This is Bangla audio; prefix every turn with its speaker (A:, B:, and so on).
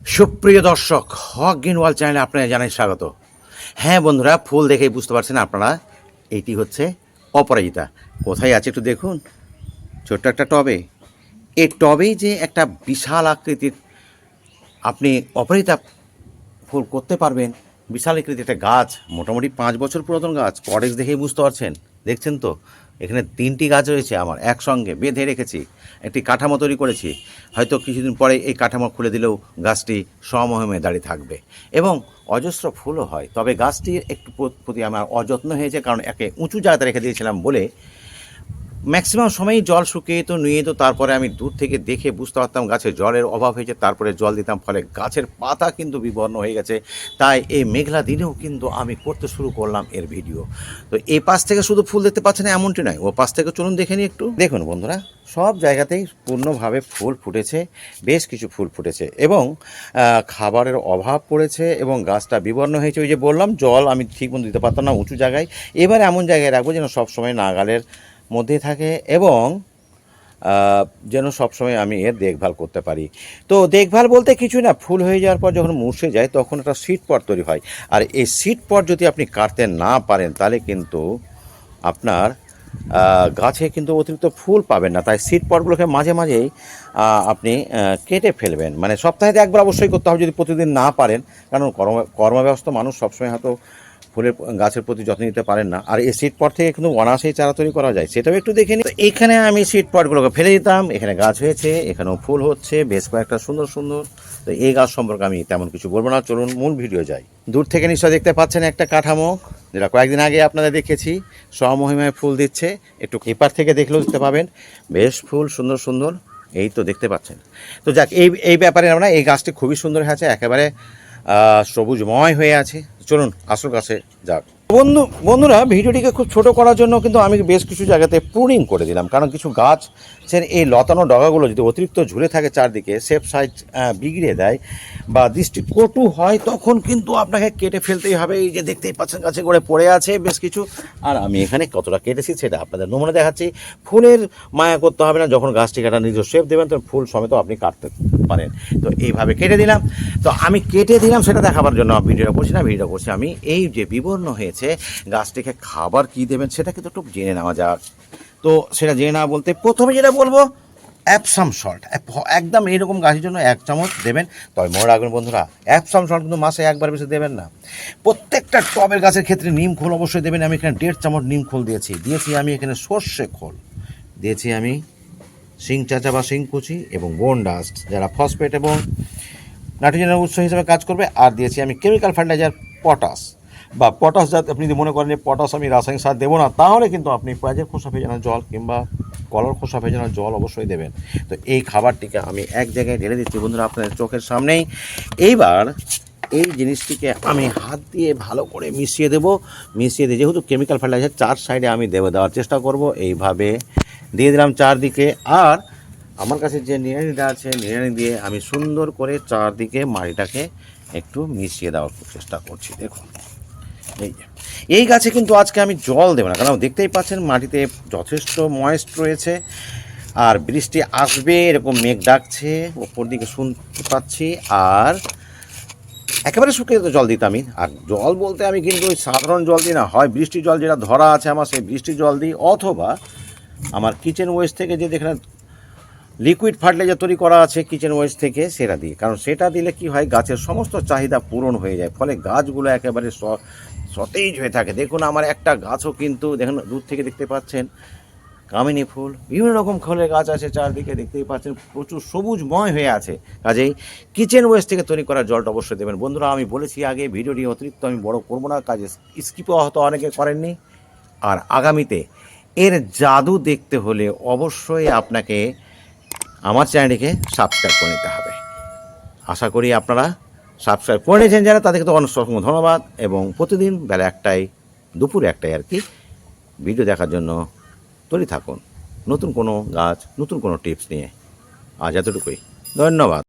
A: সুপ্রিয় দর্শক, হক গ্রিনওয়াল চ্যানেলে আপনাদের জানাই স্বাগত। হ্যাঁ বন্ধুরা, ফুল দেখেই বুঝতে পারছেন আপনারা এইটি হচ্ছে অপরাজিতা। কোথায় আছে একটু দেখুন, ছোট্ট একটা টবে। এই টবেই যে একটা বিশাল আকৃতির আপনি অপরাজিতা ফুল করতে পারবেন। বিশাল আকৃতির একটা গাছ, মোটামুটি 5 বছর পুরাতন গাছ। কটেক্স দেখেই বুঝতে পারছেন, দেখছেন তো এখানে 3টি গাছ রয়েছে আমার একসঙ্গে বেঁধে রেখেছি, একটি কাঠামো তৈরি করেছি। হয়তো কিছুদিন পরে এই কাঠামো খুলে দিলেও গাছটি সমমহিমে দাঁড়িয়ে থাকবে এবং অজস্র ফুলও হয়। তবে গাছটির একটু প্রতি আমার অযত্ন হয়েছে, কারণ একে উঁচু জায়গাতে রেখে দিয়েছিলাম বলে ম্যাক্সিমাম সময়ই জল শুকিয়ে যেত, নুয়ে যেত। তারপরে আমি দূর থেকে দেখে বুঝতে পারতাম গাছে জলের অভাব হয়েছে, তারপরে জল দিতাম, ফলে গাছের পাতা কিন্তু বিবর্ণ হয়ে গেছে। তাই এই মেঘলা দিনেও কিন্তু আমি করতে শুরু করলাম এর ভিডিও। তো এই পাশ থেকে শুধু ফুল দেখতে পাচ্ছেন এমনটি নয়, ও পাশ থেকে চলুন দেখে নিই একটু। দেখুন বন্ধুরা, সব জায়গাতেই পূর্ণভাবে ফুল ফুটেছে, বেশ কিছু ফুল ফুটেছে এবং খাবারের অভাব পড়েছে এবং গাছটা বিবর্ণ হয়েছে। ওই যে বললাম, জল আমি ঠিক মতো দিতে পারতাম না উঁচু জায়গায়। এবার এমন জায়গায় রাখবো যেন সবসময় নাগালের মধ্যে থাকে এবং যেন সবসময় আমি এর দেখভাল করতে পারি। তো দেখভাল বলতে কিছুই না, ফুল হয়ে যাওয়ার পর যখন মুছে যায় তখন একটা সিড পট তৈরি হয়। আর এই সিড পট যদি আপনি কাটতে না পারেন তাহলে কিন্তু আপনার গাছে কিন্তু অতিরিক্ত ফুল পাবেন না। তাই সিড পটগুলোকে মাঝে মাঝেই আপনি কেটে ফেলবেন। মানে সপ্তাহে একবার অবশ্যই করতে হবে যদি প্রতিদিন না পারেন, কারণ কর্মব্যস্ত মানুষ সবসময় হয়তো ফুলের গাছের প্রতি যত্ন নিতে পারেন না। আর এই সিড পট থেকে কিন্তু অনায়াসেই চারা তৈরি করা যায়, সেটাও একটু দেখে নিই। তো এখানে আমি সিড পটগুলোকে ফেলে দিতাম, এখানে গাছ হয়েছে, এখানেও ফুল হচ্ছে বেশ কয়েকটা সুন্দর সুন্দর। তো এই গাছ সম্পর্কে আমি তেমন কিছু বলবো না, চলুন মূল ভিডিও যাই। দূর থেকে নিশ্চয় দেখতে পাচ্ছেন একটা কাঠামো, যেটা কয়েকদিন আগে আপনাদের দেখেছি, স্বমহিমায় ফুল দিচ্ছে। একটু এপার থেকে দেখলেও দেখতে পাবেন বেশ ফুল সুন্দর সুন্দর, এই তো দেখতে পাচ্ছেন। তো যাক, এই ব্যাপারে আমরা, এই গাছটি খুবই সুন্দর হয়েছে, একেবারে সবুজময় হয়ে আছে। চলুন আসল গাছে যাক। বন্ধুরা, ভিডিওটিকে খুব ছোট করার জন্য কিন্তু আমি বেশ কিছু জায়গাতে প্রুনিং করে দিলাম, কারণ কিছু গাছের এই লতানো ডগাগুলো যদি অতিরিক্ত ঝুলে থাকে চারদিকে, শেপ সাইজ বিগড়ে দেয় বা দৃষ্টি কটু হয়, তখন কিন্তু আপনাকে কেটে ফেলতেই হবে। এই যে দেখতেই পাচ্ছেন গাছে করে পড়ে আছে বেশ কিছু, আর আমি এখানে কতটা কেটেছি সেটা আপনাদের নমুনা দেখাচ্ছি। ফুলের মায়া করতে হবে না, যখন গাছটি কাটা নিজের শেপ দেবেন তখন ফুল সমেত আপনি কাটতে পারেন। তো এইভাবে কেটে দিলাম। তো আমি কেটে দিলাম সেটা দেখাবার জন্য ভিডিওটা করছি না, ভিডিওটা করছি আমি এই যে বিবর্ণ হয়েছে গাছটিকে খাবার কি দেবেন সেটা কিন্তু একটু জেনে নেওয়া যাক। তো সেটা জেনে নেওয়া বলতে প্রথমে যেটা বলবো, অ্যাপসাম সল্ট। একদম এইরকম গাছের জন্য 1 চামচ দেবেন। তবে মনে রাখবেন বন্ধুরা, অ্যাপসাম সল্ট কিন্তু মাসে একবার বেশি দেবেন না। প্রত্যেকটা টবের গাছের ক্ষেত্রে নিম খোল অবশ্যই দেবেন। আমি এখানে 1.5 চামচ নিম খোল দিয়েছি আমি এখানে সর্ষে খোল দিয়েছি, আমি শিং চাচা বা শিং কুচি এবং বোন ডাস্ট, যারা ফসফেট এবং নাইট্রোজেনের উৎস হিসেবে কাজ করবে। আর দিয়েছি আমি কেমিক্যাল ফার্টিলাইজার পটাশ, বা পটাশ জাত। আপনি যদি মনে করেন যে পটাশ আমি রাসায়নিক সার দেবো না, তাহলে কিন্তু আপনি পেঁয়াজের খোসা ভেজানো জল কিংবা কলার খোসা ভেজানো জল অবশ্যই দেবেন। তো এই খাবারটিকে আমি এক জায়গায় ঢেলে দিচ্ছি বন্ধুরা আপনাদের চোখের সামনেই। এইবার এই জিনিসটিকে আমি হাত দিয়ে ভালো করে মিশিয়ে দেবো। মিশিয়ে দিয়ে, যেহেতু কেমিক্যাল ফার্টিলাইজার 4 সাইডে আমি দেওয়ার চেষ্টা করব, এইভাবে দিয়ে দিলাম চারদিকে। আর আমার কাছে যে নিড়ানিটা আছে, নিড়ানি দিয়ে আমি সুন্দর করে চারদিকে মাটিটাকে একটু মিশিয়ে দেওয়ার চেষ্টা করছি। দেখুন এই গাছে কিন্তু আজকে আমি জল দেবো না, কারণ দেখতেই পাচ্ছেন মাটিতে যথেষ্ট ময়েস্ট রয়েছে আর বৃষ্টি আসবে এরকম মেঘ ডাকছে, ওপর দিকে শুনতে পাচ্ছি। আর একেবারে শুকিয়ে তো জল দিতামই। আর জল বলতে আমি কিন্তু ওই সাধারণ জল দিই না, হয় বৃষ্টির জল যেটা ধরা আছে আমার, সেই বৃষ্টির জল দিই, অথবা আমার কিচেন ওয়েস্ট থেকে যে যেখানে লিকুইড ফার্টিলাইজার তৈরি করা আছে কিচেন ওয়েস্ট থেকে, সেটা দিই। কারণ সেটা দিলে কি হয়, গাছের সমস্ত চাহিদা পূরণ হয়ে যায়, ফলে গাছগুলো একেবারে সতেজ হয়ে থাকে। দেখুন আমার একটা গাছও কিন্তু, দেখুন দূর থেকে দেখতে পাচ্ছেন কামিনী ফুল, বিভিন্ন রকম ফুলের গাছ আছে চারদিকে, দেখতেই পাচ্ছেন প্রচুর সবুজময় হয়ে আছে। কাজেই কিচেন ওয়েস্ট থেকে তৈরি করা জলটা অবশ্যই দেবেন। বন্ধুরা, আমি বলেছি আগে, ভিডিওটি অতিরিক্ত আমি বড় করবো না, কাজে স্কিপও হয়তো অনেকে করেননি। আর আগামীতে এর জাদু দেখতে হলে অবশ্যই আপনাকে আমার চ্যানেলটিকে সাবস্ক্রাইব করে নিতে হবে। আশা করি আপনারা সাবস্ক্রাইব করে নিয়েছেন যারা, তাদেরকে তো অসংখ্য ধন্যবাদ। এবং প্রতিদিন বেলা 1টায়, দুপুর 1টায় আর কি, ভিডিও দেখার জন্য তৈরি থাকুন, নতুন কোনো গাছ, নতুন কোনো টিপস নিয়ে। আজ এতটুকুই, ধন্যবাদ।